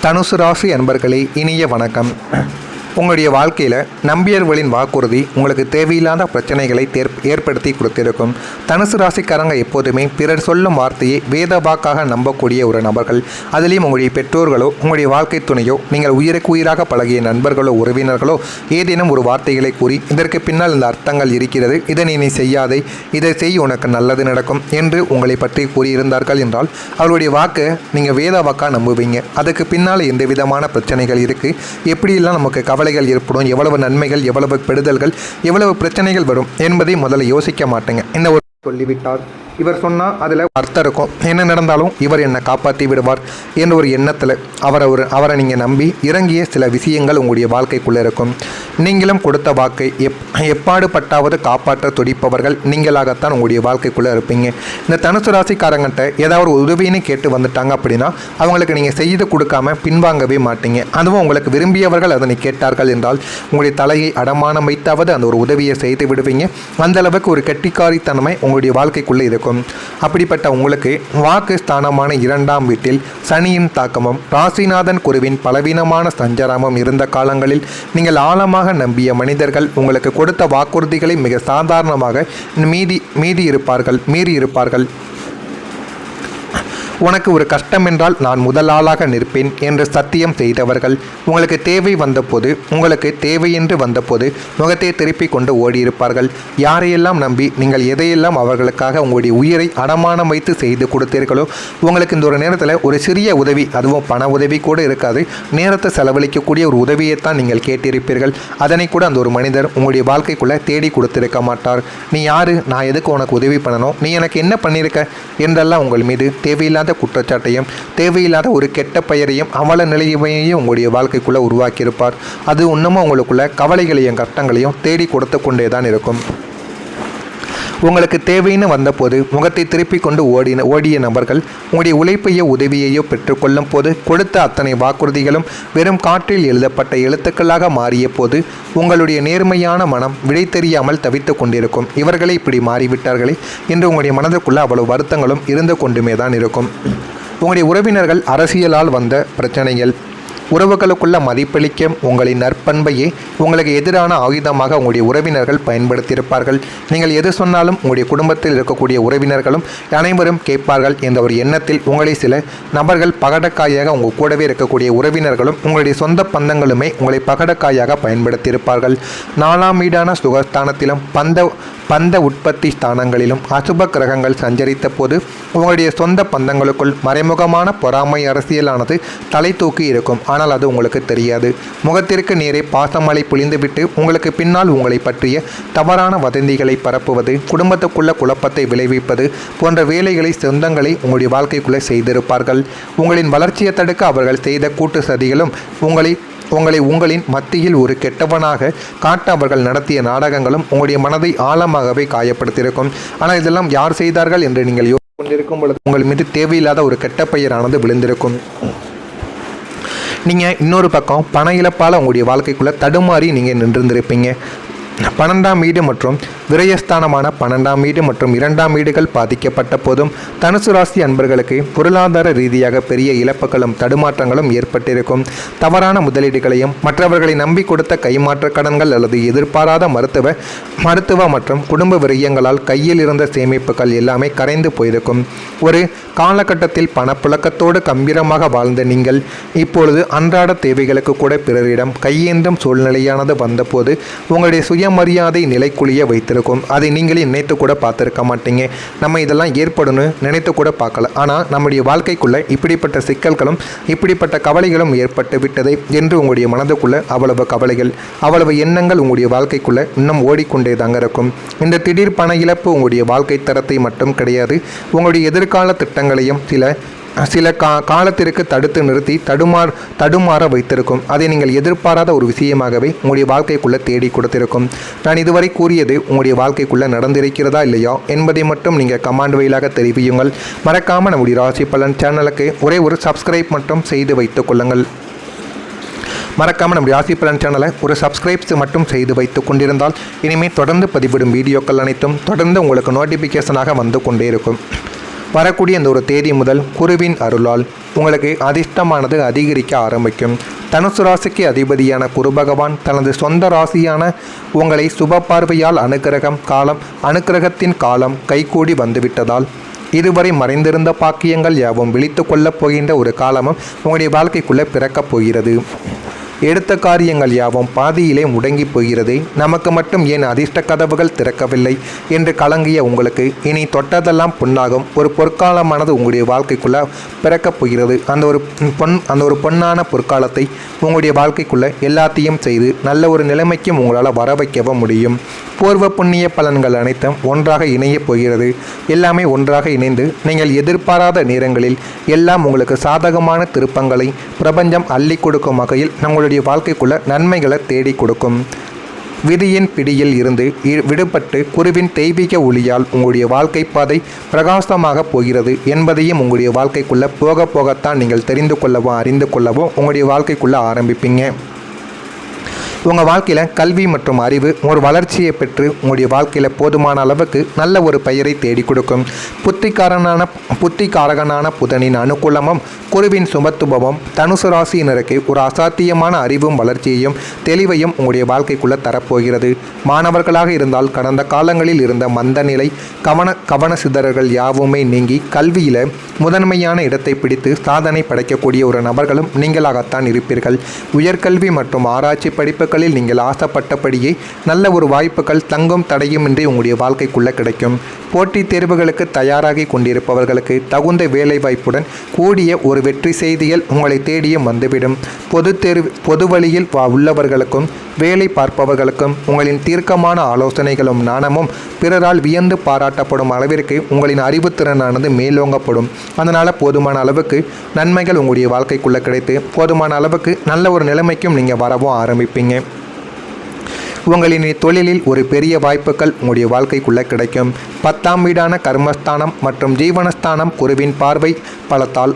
தனுசு ராசி அன்பர்களே, இனிய வணக்கம். உங்களுடைய வாழ்க்கையில் நம்பியர்களின் வாக்குறுதி உங்களுக்கு தேவையில்லாத பிரச்சனைகளை ஏற்படுத்தி கொடுத்திருக்கும். தனுசு ராசிக்காரங்க எப்போதுமே பிறர் சொல்லும் வார்த்தையை வேத வாக்காக நம்பக்கூடிய ஒரு நபர்கள். அதிலையும் உங்களுடைய பெற்றோர்களோ உங்களுடைய வாழ்க்கை துணையோ நீங்கள் உயிருக்கு உயிராக பழகிய நண்பர்களோ உறவினர்களோ ஏதேனும் ஒரு வார்த்தைகளை கூறி இதற்கு பின்னால் இந்த அர்த்தங்கள் இருக்கிறது, இதை நீ செய்யாதே, இதை செய், உனக்கு நல்லது நடக்கும் என்று உங்களை பற்றி கூறியிருந்தார்கள் என்றால் அவருடைய வாக்கு நீங்கள் வேத வாக்காக நம்புவீங்க. அதுக்கு பின்னால் எந்த விதமான பிரச்சனைகள் இருக்குது, எப்படியெல்லாம் நமக்கு கவலைகள் ஏற்படும், எவ்வளவு நன்மைகள், எவ்வளவு பெறுதல்கள், எவ்வளவு பிரச்சனைகள் வரும் என்பதை முதல்ல யோசிக்க மாட்டேங்க. இந்த ஒரு சொல்லிவிட்டார், இவர் சொன்னால் அதில் அர்த்தம் இருக்கும், என்ன நடந்தாலும் இவர் என்னை காப்பாற்றி விடுவார் என்ற ஒரு எண்ணத்தில் அவரை நீங்கள் நம்பி இறங்கிய சில விஷயங்கள் உங்களுடைய வாழ்க்கைக்குள்ளே இருக்கும். நீங்களும் கொடுத்த வாக்கை எப்பாடுபட்டாவது காப்பாற்ற துடிப்பவர்கள் நீங்களாகத்தான் உங்களுடைய வாழ்க்கைக்குள்ளே இருப்பீங்க. இந்த தனுசு ராசிக்காரங்கிட்ட ஏதாவது ஒரு உதவின்னு கேட்டு வந்துட்டாங்க அப்படின்னா அவங்களுக்கு நீங்கள் செய்து கொடுக்காம பின்வாங்கவே மாட்டீங்க. அதுவும் உங்களுக்கு விரும்பியவர்கள் அதனை கேட்டார்கள் என்றால் உங்களுடைய தலையை அடமானம் வைத்தாவது அந்த ஒரு உதவியை செய்து விடுவீங்க. அந்தளவுக்கு ஒரு கெட்டிக்காரித்தனமை உங்களுடைய வாழ்க்கைக்குள்ளே இருக்கும். அப்படிப்பட்ட உங்களுக்கு வாக்கு ஸ்தானமான 2ஆம் வீட்டில் சனியின் தாக்கமும் ராசிநாதன் குருவின் பலவீனமான சஞ்சாரமும் இருந்த காலங்களில் நீங்கள் ஆழமாக நம்பிய மனிதர்கள் உங்களுக்கு கொடுத்த வாக்குறுதிகளை மிக சாதாரணமாக மீறி இருப்பார்கள். உனக்கு ஒரு கஷ்டம் என்றால் நான் முதல் ஆளாக நிற்பேன் என்று சத்தியம் செய்தவர்கள் உங்களுக்கு தேவை வந்தபோது, உங்களுக்கு தேவையென்று வந்தபோது முகத்தை திருப்பி கொண்டு ஓடியிருப்பார்கள். யாரையெல்லாம் நம்பி நீங்கள் எதையெல்லாம் அவர்களுக்காக உங்களுடைய உயிரை அடமானம் வைத்து செய்து கொடுத்தீர்களோ உங்களுக்கு இந்த ஒரு நேரத்தில் ஒரு சிறிய உதவி, அதுவும் பண உதவி கூட இருக்காது, நேரத்தை செலவழிக்கக்கூடிய ஒரு உதவியைத்தான் நீங்கள் கேட்டிருப்பீர்கள். அதனை கூட அந்த ஒரு மனிதர் உங்களுடைய வாழ்க்கைக்குள்ளே தேடி கொடுத்திருக்க மாட்டார். நீ யாரு, நான் எதுக்கு உனக்கு உதவி பண்ணணும், நீ எனக்கு என்ன பண்ணியிருக்க என்றெல்லாம் உங்கள் மீது தேவையில்லாத குற்றச்சாட்டையும் தேவையில்லாத ஒரு கெட்ட பெயரையும் அவல நிலையையும் உங்களுடைய வாழ்க்கைக்குள்ள உருவாக்கியிருப்பார். அது இன்னமும் உங்களுக்குள்ள கவலைகளையும் கஷ்டங்களையும் தேடி கொடுத்து கொண்டேதான் இருக்கும். உங்களுக்கு தேவைன்னு வந்தபோது முகத்தை திருப்பி கொண்டு ஓடிய நபர்கள் உங்களுடைய உழைப்பையோ உதவியையோ பெற்றுக்கொள்ளும் போது கொடுத்த அத்தனை வாக்குறுதிகளும் வெறும் காற்றில் எழுதப்பட்ட எழுத்துக்களாக மாறிய போது உங்களுடைய நேர்மையான மனம் விடை தெரியாமல் தவித்து கொண்டிருக்கும். இவர்களே இப்படி மாறிவிட்டார்களே என்று உங்களுடைய மனதுக்குள்ள அவ்வளவு வருத்தங்களும் இருந்து கொண்டுமே தான் இருக்கும். உங்களுடைய உறவினர்கள் அரசியலால் வந்த பிரச்சனைகள், உறவுகளுக்குள்ள மதிப்பளிக்கும் உங்களின் நற்பண்பையே உங்களுக்கு எதிரான ஆயுதமாக உங்களுடைய உறவினர்கள் பயன்படுத்தியிருப்பார்கள். நீங்கள் எது சொன்னாலும் உங்களுடைய குடும்பத்தில் இருக்கக்கூடிய உறவினர்களும் அனைவரும் கேட்பார்கள் என்ற ஒரு எண்ணத்தில் உங்களை சில நபர்கள் பகடக்காயாக உங்கள் கூடவே இருக்கக்கூடிய உறவினர்களும் உங்களுடைய சொந்த பந்தங்களுமே உங்களை பகடக்காயாக பயன்படுத்தியிருப்பார்கள். 4ஆம் வீடான சுகஸ்தானத்திலும் பந்த உற்பத்தி ஸ்தானங்களிலும் அசுப கிரகங்கள் சஞ்சரித்த போது உங்களுடைய சொந்த பந்தங்களுக்குள் மறைமுகமான பொறாமை அரசியலானது தலை தூக்கி இருக்கும். ஆனால் அது உங்களுக்கு தெரியாது. முகத்திற்கு நேரே பாசமலை பொழிந்துவிட்டு உங்களுக்கு பின்னால் உங்களை பற்றிய தவறான வதந்திகளை பரப்புவது, குடும்பத்துக்குள்ள குழப்பத்தை விளைவிப்பது போன்ற வேலைகளை சொந்தங்களை உங்களுடைய வாழ்க்கைக்குள்ளே செய்திருப்பார்கள். உங்களின் வளர்ச்சியை தடுக்க அவர்கள் செய்த கூட்டு சதிகளும் உங்களின் மத்தியில் ஒரு கெட்டவனாக காட்ட அவர்கள் நடத்திய நாடகங்களும் உங்களுடைய மனதை ஆழமாகவே காயப்படுத்தியிருக்கும். ஆனால் இதெல்லாம் யார் செய்தார்கள் என்று நீங்கள் கொண்டிருக்கும் பொழுது உங்கள் மீது தேவையில்லாத ஒரு கெட்ட பெயரானது விழுந்திருக்கும். நீங்கள் இன்னொரு பக்கம் பண இழப்பால் உங்களுடைய வாழ்க்கைக்குள்ளே தடுமாறி நீங்கள் நின்றிருந்திருப்பீங்க. 12ஆம் வீடு மற்றும் விரயஸ்தானமான 12ஆம் வீடு மற்றும் 2ஆம் வீடுகள் பாதிக்கப்பட்ட போதும் தனுசு ராசி அன்பர்களுக்கு பொருளாதார ரீதியாக பெரிய இழப்புகளும் தடுமாற்றங்களும் ஏற்பட்டிருக்கும். தவறான முதலீடுகளையும் மற்றவர்களை நம்பி கொடுத்த கைமாற்ற கடன்கள் அல்லது எதிர்பாராத மருத்துவ மற்றும் குடும்ப விரயங்களால் கையில் இருந்த சேமிப்புகள் எல்லாமே கரைந்து போயிருக்கும். ஒரு காலகட்டத்தில் பணப்புழக்கத்தோடு கம்பீரமாக வாழ்ந்த நீங்கள் இப்பொழுது அன்றாட தேவைகளுக்கு கூட பிறரிடம் கையேந்தும் சூழ்நிலையானது வந்தபோது உங்களுடைய சுயமரியாதை நிலைக்குழிய வைத்திருக்கும். அதை நீங்களே நினைத்து கூட பார்த்துருக்க மாட்டீங்க. நம்ம இதெல்லாம் ஏற்படும்னு நினைத்து கூட பார்க்கல. ஆனால் நம்முடைய வாழ்க்கைக்குள்ள இப்படிப்பட்ட சிக்கல்களும் இப்படிப்பட்ட கவலைகளும் ஏற்பட்டு விட்டதை என்று உங்களுடைய மனதுக்குள்ள அவ்வளவு கவலைகள், அவ்வளவு எண்ணங்கள் உங்களுடைய வாழ்க்கைக்குள்ள இன்னும் ஓடிக்கொண்டே தாங்க இருக்கும். இந்த திடீர் பண இழப்பு உங்களுடைய வாழ்க்கை தரத்தை மட்டும் கிடையாது, உங்களுடைய எதிர்கால திட்டங்களையும் சில காலத்திற்கு தடுத்து நிறுத்தி தடுமாற வைத்திருக்கும். அதை நீங்கள் எதிர்பாராத ஒரு விஷயமாகவே உங்களுடைய வாழ்க்கைக்குள்ளே தேடி கொடுத்திருக்கும். நான் இதுவரை கூறியது உங்களுடைய வாழ்க்கைக்குள்ளே நடந்திருக்கிறதா இல்லையா என்பதை மட்டும் நீங்கள் கமெண்ட் வழியாக தெரிவியுங்கள். மறக்காமல் நம்முடைய ராசி பலன் சேனலுக்கு ஒரே ஒரு சப்ஸ்கிரைப் மட்டும் செய்து வைத்துக் கொள்ளுங்கள். மறக்காமல் நம்முடைய ராசி பலன் சேனலை ஒரு சப்ஸ்கிரைப்ஸ் மட்டும் செய்து வைத்து கொண்டிருந்தால் இனிமேல் தொடர்ந்து பதிவிடும் வீடியோக்கள் அனைத்தும் தொடர்ந்து உங்களுக்கு நோட்டிஃபிகேஷனாக வந்து கொண்டே இருக்கும். வரக்கூடிய இந்த ஒரு தேதி முதல் குருவின் அருளால் உங்களுக்கு அதிர்ஷ்டமானது அதிகரிக்க ஆரம்பிக்கும். தனுசு ராசிக்கு அதிபதியான குரு பகவான் தனது சொந்த ராசியான உங்களை சுப பார்வையால் அனுக்கிரகத்தின் காலம் கைகூடி வந்துவிட்டதால் இதுவரை மறைந்திருந்த பாக்கியங்கள் யாவும் விழித்து கொள்ளப் போகின்ற ஒரு காலமும் உங்களுடைய வாழ்க்கைக்குள்ளே பிறக்கப் போகிறது. எடுத்த காரியங்கள் யாவும் பாதியிலே முடங்கி போகிறது. நமக்கு மட்டும் ஏன் அதிர்ஷ்ட கதவுகள் திறக்கவில்லை என்று கலங்கிய உங்களுக்கு இனி தொட்டதெல்லாம் பொன்னாகும் ஒரு பொற்காலமானது உங்களுடைய வாழ்க்கைக்குள்ளே பிறக்கப் போகிறது. அந்த ஒரு பொன்னான பொற்காலத்தை உங்களுடைய வாழ்க்கைக்குள்ளே எல்லாத்தையும் செய்து நல்ல ஒரு நிலைமைக்கும் உங்களால் வர வைக்கவும் முடியும். பூர்வ புண்ணிய பலன்கள் அனைத்தும் ஒன்றாக இணையப் போகிறது. எல்லாமே ஒன்றாக இணைந்து நீங்கள் எதிர்பாராத நேரங்களில் எல்லாம் உங்களுக்கு சாதகமான திருப்பங்களை பிரபஞ்சம் அள்ளி கொடுக்கும் வகையில் நம்மளுடைய வாழ்க்கைக்குள்ள நன்மைகளை தேடி கொடுக்கும். விதியின் பிடியில் இருந்து விடுபட்டு குருவின் தெய்வீக ஒளியால் உங்களுடைய வாழ்க்கை பாதை பிரகாசமாக போகிறது என்பதையும் உங்களுடைய வாழ்க்கைக்குள்ள போக போகத்தான் நீங்கள் தெரிந்து கொள்ளவோ அறிந்து கொள்ளவோ உங்களுடைய வாழ்க்கைக்குள்ள ஆரம்பிப்பீங்க. உங்கள் வாழ்க்கையில் கல்வி மற்றும் அறிவு ஒரு வளர்ச்சியை பெற்று உங்களுடைய வாழ்க்கையில் போதுமான அளவுக்கு நல்ல ஒரு பெயரை தேடி கொடுக்கும். புத்திகாரகனான புதனின் அனுகூலமும் குருவின் சுமத்துபவம் தனுசு ராசியினருக்கு ஒரு அசாத்தியமான அறிவும் வளர்ச்சியையும் தெளிவையும் உங்களுடைய வாழ்க்கைக்குள்ளே தரப்போகிறது. மாணவர்களாக இருந்தால் கடந்த காலங்களில் இருந்த மந்த நிலை கவன சிதறல்கள் யாவுமே நீங்கி கல்வியில் முதன்மையான இடத்தை பிடித்து சாதனை படைக்கக்கூடிய ஒரு நபர்களும் நீங்களாகத்தான் இருப்பீர்கள். உயர்கல்வி மற்றும் ஆராய்ச்சி படிப்புகளில் நீங்கள் ஆசைப்பட்டபடியே நல்ல ஒரு வாய்ப்புகள் தங்கும் தடையுமின்றி உங்களுடைய வாழ்க்கைக்குள்ளே கிடைக்கும். போட்டித் தேர்வுகளுக்கு தயாராகி கொண்டிருப்பவர்களுக்கு தகுந்த வேலை வாய்ப்புடன் கூடிய ஒரு வெற்றி செய்திகள் உங்களை தேடியும் வந்துவிடும். பொது வழியில் உள்ளவர்களுக்கும் வேலை பார்ப்பவர்களுக்கும் உங்களின் தீர்க்கமான ஆலோசனைகளும் நாணமும் பிறரால் வியந்து பாராட்டப்படும் அளவிற்கு உங்களின் அறிவுத்திறனானது மேலோங்கப்படும். அதனால் போதுமான அளவுக்கு நன்மைகள் உங்களுடைய வாழ்க்கைக்குள்ளே கிடைத்து போதுமான அளவுக்கு நல்ல ஒரு நிலைமைக்கும் நீங்கள் வரவும் ஆரம்பிப்பீங்க. உங்களின் தொழிலில் ஒரு பெரிய வாய்ப்புகள் உங்களுடைய வாழ்க்கைக்குள்ளே கிடைக்கும். 10ஆம் வீடான கர்மஸ்தானம் மற்றும் ஜீவனஸ்தானம் குருவின் பார்வை பலத்தால்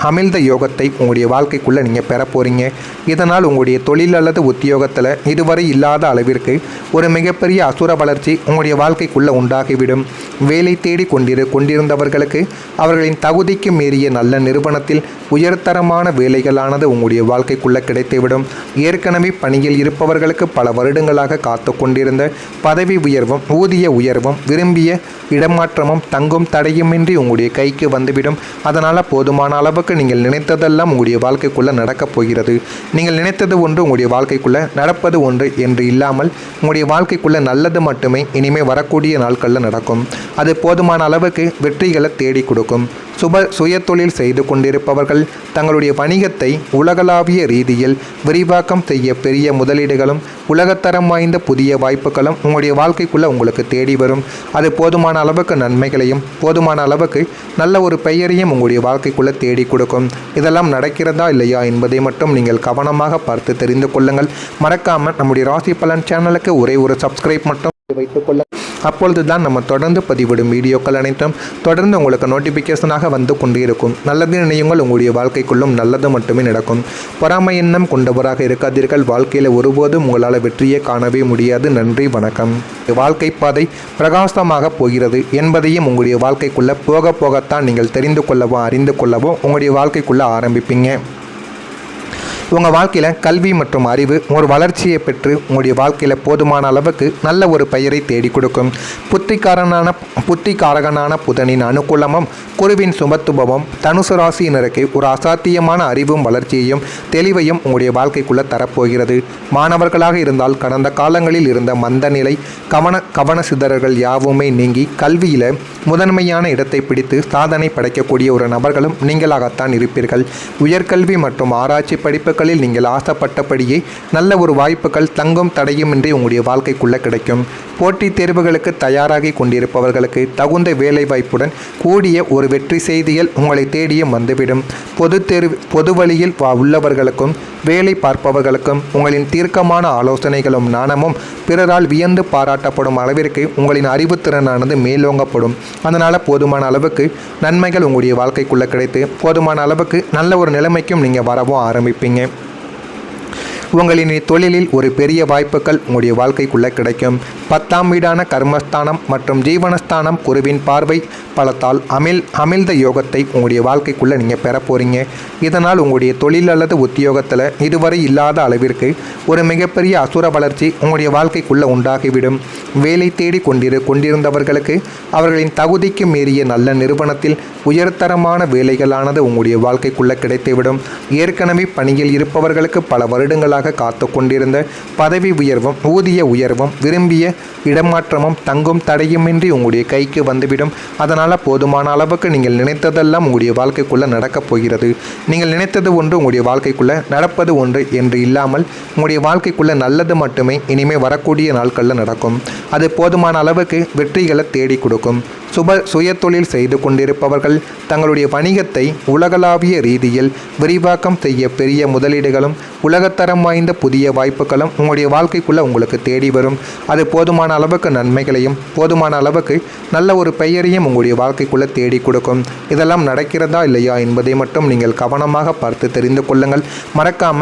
அமிழ்த யோகத்தை உங்களுடைய வாழ்க்கைக்குள்ளே நீங்கள் பெற போகிறீங்க. இதனால் உங்களுடைய தொழில் அல்லது உத்தியோகத்தில் இதுவரை இல்லாத அளவிற்கு ஒரு மிகப்பெரிய அசுர வளர்ச்சி உங்களுடைய வாழ்க்கைக்குள்ளே உண்டாகிவிடும். வேலை தேடி கொண்டிருந்தவர்களுக்கு அவர்களின் தகுதிக்கு மீறிய நல்ல நிறுவனத்தில் உயர்தரமான வேலைகளானது உங்களுடைய வாழ்க்கைக்குள்ளே கிடைத்துவிடும். ஏற்கனவே பணியில் இருப்பவர்களுக்கு பல வருடங்களாக காத்து கொண்டிருந்த பதவி உயர்வும் ஊதிய உயர்வும் விரும்பிய இடமாற்றமும் தங்கும் தடையுமின்றி உங்களுடைய கைக்கு வந்துவிடும். அதனால் போதுமான அளவுக்கு நீங்கள் நினைத்ததெல்லாம் உங்களுடைய வாழ்க்கைக்குள்ளே நடக்கப் போகிறது. நீங்கள் நினைத்தது ஒன்று உங்களுடைய வாழ்க்கைக்குள்ளே நடப்பது ஒன்று என்று இல்லாமல் உங்களுடைய வாழ்க்கைக்குள்ளே நல்லது மட்டுமே இனிமேல் வரக்கூடிய நாட்களில் நடக்கும். அது போதுமான அளவுக்கு வெற்றிகளை தேடி கொடுக்கும். சுய தொழில் செய்து கொண்டிருப்பவர்கள் தங்களுடைய வணிகத்தை உலகளாவிய ரீதியில் விரிவாக்கம் செய்ய பெரிய முதலீடுகளும் உலகத்தரம் வாய்ந்த புதிய வாய்ப்புகளும் உங்களுடைய வாழ்க்கைக்குள்ளே உங்களுக்கு தேடி வரும். அது போதுமான அளவுக்கு நன்மைகளையும் போதுமான அளவுக்கு நல்ல ஒரு பெயரையும் உங்களுடைய வாழ்க்கைக்குள்ளே தேடி கொடுக்கும். இதெல்லாம் நடக்கிறதா இல்லையா என்பதை மட்டும் நீங்கள் கவனமாக பார்த்து தெரிந்து கொள்ளுங்கள். மறக்காமல் நம்முடைய ராசி பலன் சேனலுக்கு ஒரே ஒரு சப்ஸ்கிரைப் மட்டும் வைத்துக்கொள்ள. அப்பொழுது தான் நம்ம தொடர்ந்து பதிவிடும் வீடியோக்கள் அனைத்தும் தொடர்ந்து உங்களுக்கு நோட்டிஃபிகேஷனாக வந்து கொண்டே இருக்கும். நல்லது நினையுங்கள், உங்களுடைய வாழ்க்கைக்குள்ளும் நல்லது மட்டுமே நடக்கும். பொறாமை எண்ணம் கொண்டவராக இருக்காதீர்கள். வாழ்க்கையில் ஒருபோதும் உங்களால் வெற்றியை காணவே முடியாது. நன்றி, வணக்கம். வாழ்க்கை பாதை பிரகாசமாக போகிறது என்பதையும் உங்களுடைய வாழ்க்கைக்குள்ளே போக போகத்தான் நீங்கள் தெரிந்து கொள்ளவோ அறிந்து கொள்ளவோ உங்களுடைய வாழ்க்கைக்குள்ளே ஆரம்பிப்பீங்க. உங்கள் வாழ்க்கையில் கல்வி மற்றும் அறிவு ஒரு வளர்ச்சியை பெற்று உங்களுடைய வாழ்க்கையில் போதுமான அளவுக்கு நல்ல ஒரு பெயரை தேடி கொடுக்கும். புத்திகாரகனான புதனின் அனுகூலமும் குருவின் சுமத்துபவம் தனுசு ராசியினருக்கு ஒரு அசாத்தியமான அறிவும் வளர்ச்சியையும் தெளிவையும் உங்களுடைய வாழ்க்கைக்குள்ளே தரப்போகிறது. மாணவர்களாக இருந்தால் கடந்த காலங்களில் இருந்த மந்த நிலை கவன சிதறல்கள் யாவுமே நீங்கி கல்வியில் முதன்மையான இடத்தை பிடித்து சாதனை படைக்கக்கூடிய ஒரு நபர்களும் நீங்களாகத்தான் இருப்பீர்கள். உயர்கல்வி மற்றும் ஆராய்ச்சி படிப்புகளில் நீங்கள் ஆசைப்பட்டபடியே நல்ல ஒரு வாய்ப்புகள் தங்கும் தடையுமின்றி உங்களுடைய வாழ்க்கைக்குள்ளே கிடைக்கும். போட்டித் தேர்வுகளுக்கு தயாராகி கொண்டிருப்பவர்களுக்கு தகுந்த வேலை வாய்ப்புடன் கூடிய ஒரு வெற்றி செய்திகள் உங்களை தேடியும் வந்துவிடும். பொது வழியில் உள்ளவர்களுக்கும் வேலை பார்ப்பவர்களுக்கும் உங்களின் தீர்க்கமான ஆலோசனைகளும் நாணமும் பிறரால் வியந்து பாராட்டப்படும் அளவிற்கு உங்களின் அறிவுத்திறனானது மேலோங்கப்படும். அதனால் போதுமான அளவுக்கு நன்மைகள் உங்களுடைய வாழ்க்கைக்குள்ளே கிடைத்து போதுமான அளவுக்கு நல்ல ஒரு நிலைமைக்கும் நீங்கள் வரவும் ஆரம்பிப்பீங்க. உங்களின் தொழிலில் ஒரு பெரிய வாய்ப்புகள் உங்களுடைய வாழ்க்கைக்குள்ளே கிடைக்கும். 10ஆம் வீடான கர்மஸ்தானம் மற்றும் ஜீவனஸ்தானம் குருவின் பார்வை பலத்தால் அமிழ்த யோகத்தை உங்களுடைய வாழ்க்கைக்குள்ளே நீங்கள் பெற போகிறீங்க. இதனால் உங்களுடைய தொழில் அல்லது உத்தியோகத்தில் இதுவரை இல்லாத அளவிற்கு ஒரு மிகப்பெரிய அசுர வளர்ச்சி உங்களுடைய வாழ்க்கைக்குள்ளே உண்டாகிவிடும். வேலை தேடி கொண்டிருந்தவர்களுக்கு அவர்களின் தகுதிக்கு மீறிய நல்ல நிறுவனத்தில் உயர்தரமான வேலைகளானது உங்களுடைய வாழ்க்கைக்குள்ளே கிடைத்துவிடும். ஏற்கனவே பணியில் இருப்பவர்களுக்கு பல வருடங்களாக காத்து கொண்டிருந்த பதவி உயர்வும் ஊதிய உயர்வும் விரும்பிய இடமாற்றமும் தங்கும் தடையுமின்றி உங்களுடைய கைக்கு வந்துவிடும். அதனால் போதுமான அளவுக்கு நீங்கள் நினைத்ததெல்லாம் உங்களுடைய வாழ்க்கைக்குள்ளே நடக்கப் போகிறது. நீங்கள் நினைத்தது ஒன்று உங்களுடைய வாழ்க்கைக்குள்ளே நடப்பது ஒன்று என்று இல்லாமல் உங்களுடைய வாழ்க்கைக்குள்ளே நல்லது மட்டுமே இனிமேல் வரக்கூடிய நாட்களில் நடக்கும். அது போதுமான அளவுக்கு வெற்றிகளை தேடி கொடுக்கும். சுய தொழில் செய்து கொண்டிருப்பவர்கள் தங்களுடைய வணிகத்தை உலகளாவிய ரீதியில் விரிவாக்கம் செய்ய பெரிய முதலீடுகளும் உலகத்தரம் வாய்ந்த புதிய வாய்ப்புகளும் உங்களுடைய வாழ்க்கைக்குள்ளே உங்களுக்கு தேடி வரும். அது போதுமான அளவுக்கு நன்மைகளையும் போதுமான அளவுக்கு நல்ல ஒரு பெயரையும் உங்களுடைய வாழ்க்கைக்குள்ளே தேடி கொடுக்கும். இதெல்லாம் நடக்கிறதா இல்லையா என்பதை மட்டும் நீங்கள் கவனமாக பார்த்து தெரிந்து கொள்ளுங்கள். மறக்காமல்